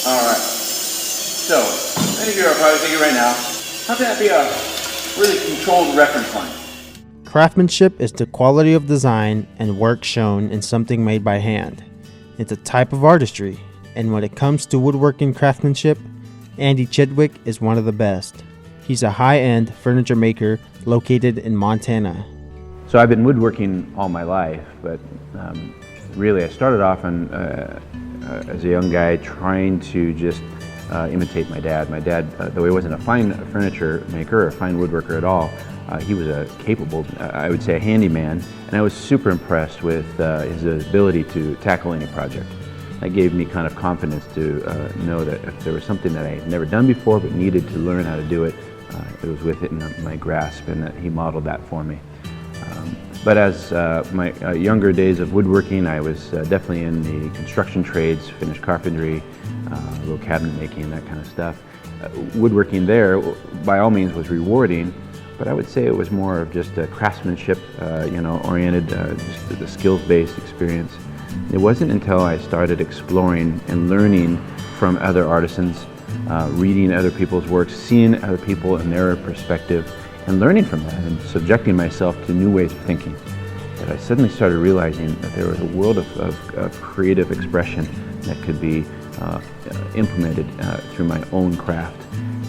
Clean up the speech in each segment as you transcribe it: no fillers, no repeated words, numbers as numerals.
All right. So, many of you are probably thinking right now, how can that be a really controlled reference line? Craftsmanship is the quality of design and work shown in something made by hand. It's a type of artistry, and when it comes to woodworking craftsmanship, Andy Chidwick is one of the best. He's a high-end furniture maker located in Montana. So I've been woodworking all my life, but really I started off as a young guy trying to just imitate my dad. My dad, though he wasn't a fine furniture maker or a fine woodworker at all, he was a capable, I would say a handyman, and I was super impressed with his ability to tackle any project. That gave me kind of confidence to know that if there was something that I had never done before but needed to learn how to do it, it was within my grasp, and that he modeled that for me. But as my younger days of woodworking, I was definitely in the construction trades, finished carpentry, little cabinet making, that kind of stuff. Woodworking there, by all means, was rewarding, but I would say it was more of just a craftsmanship, oriented, just the skills-based experience. It wasn't until I started exploring and learning from other artisans, reading other people's works, seeing other people and their perspective, and learning from that and subjecting myself to new ways of thinking, that I suddenly started realizing that there was a world of creative expression that could be implemented through my own craft.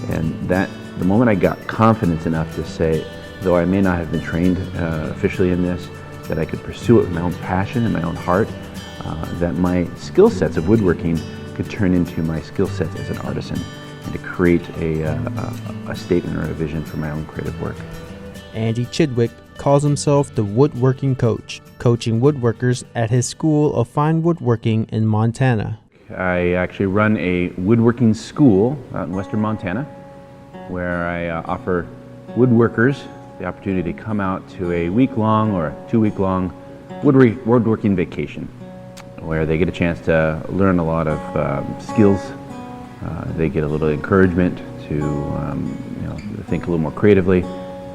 And that the moment I got confidence enough to say, though I may not have been trained officially in this, that I could pursue it with my own passion and my own heart, that my skill sets of woodworking could turn into my skill sets as an artisan, and to create a statement or a vision for my own creative work. Andy Chidwick calls himself the woodworking coach, coaching woodworkers at his School of Fine Woodworking in Montana. I actually run a woodworking school out in western Montana, where I offer woodworkers the opportunity to come out to a week-long or a 2-week-long woodworking vacation, where they get a chance to learn a lot of skills. They get a little encouragement to think a little more creatively,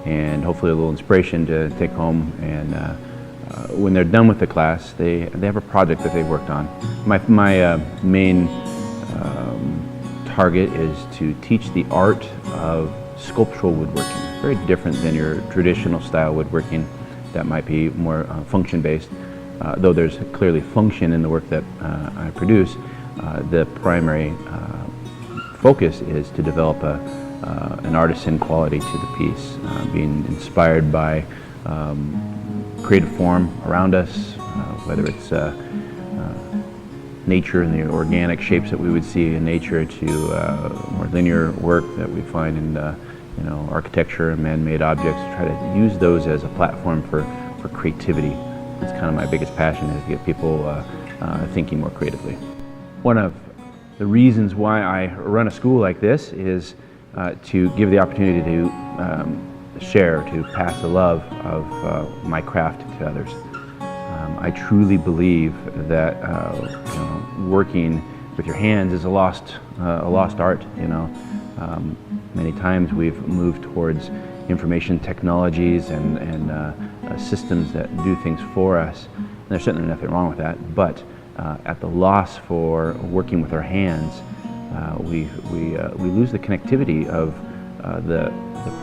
and hopefully a little inspiration to take home. And when they're done with the class, they have a project that they've worked on. My main target is to teach the art of sculptural woodworking. Very different than your traditional style woodworking that might be more function-based. Though there's clearly function in the work that I produce, the primary focus is to develop an artisan quality to the piece, being inspired by creative form around us, whether it's nature and the organic shapes that we would see in nature, to more linear work that we find in architecture and man-made objects. Try to use those as a platform for creativity. It's kind of my biggest passion, is to get people thinking more creatively. One of the reasons why I run a school like this is to give the opportunity to share, to pass the love of my craft to others. I truly believe that working with your hands is a lost art. Many times we've moved towards information technologies and systems that do things for us. And there's certainly nothing wrong with that, but at the loss for working with our hands, we lose the connectivity of the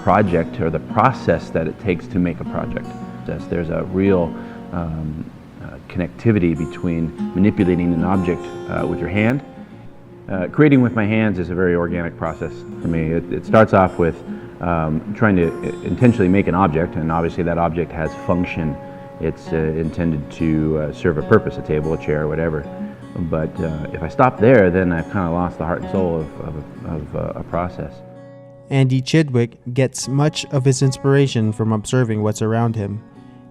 project or the process that it takes to make a project. There's a real connectivity between manipulating an object with your hand. Creating with my hands is a very organic process for me. It starts off with trying to intentionally make an object, and obviously that object has function. It's intended to serve a purpose, a table, a chair, whatever. But if I stop there, then I've kind of lost the heart and soul of a process. Andy Chidwick gets much of his inspiration from observing what's around him,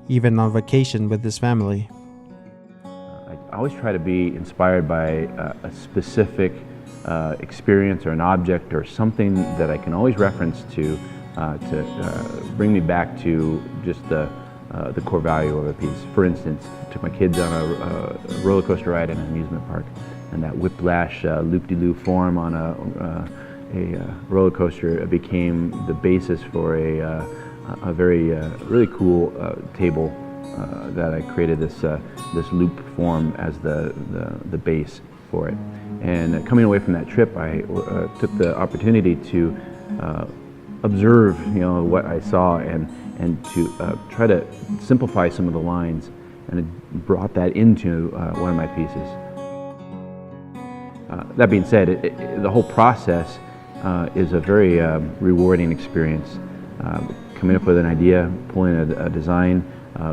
even on vacation with his family. I always try to be inspired by a specific experience or an object or something that I can always reference to bring me back to just the core value of a piece. For instance, I took my kids on a roller coaster ride in an amusement park, and that whiplash loop-de-loop form on a roller coaster became the basis for a very really cool table that I created this loop form as the base. for it. And coming away from that trip, I took the opportunity to observe, what I saw and to try to simplify some of the lines, and it brought that into one of my pieces. That being said, the whole process is a very rewarding experience. Coming up with an idea, pulling a design,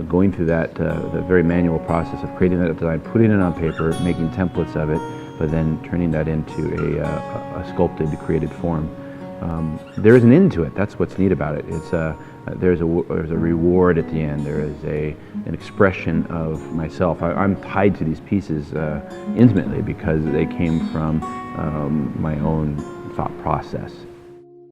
going through that the very manual process of creating that design, putting it on paper, making templates of it, but then turning that into a sculpted, created form. There is an end to it. That's what's neat about it. There's a reward at the end. There is an expression of myself. I'm tied to these pieces intimately because they came from my own thought process.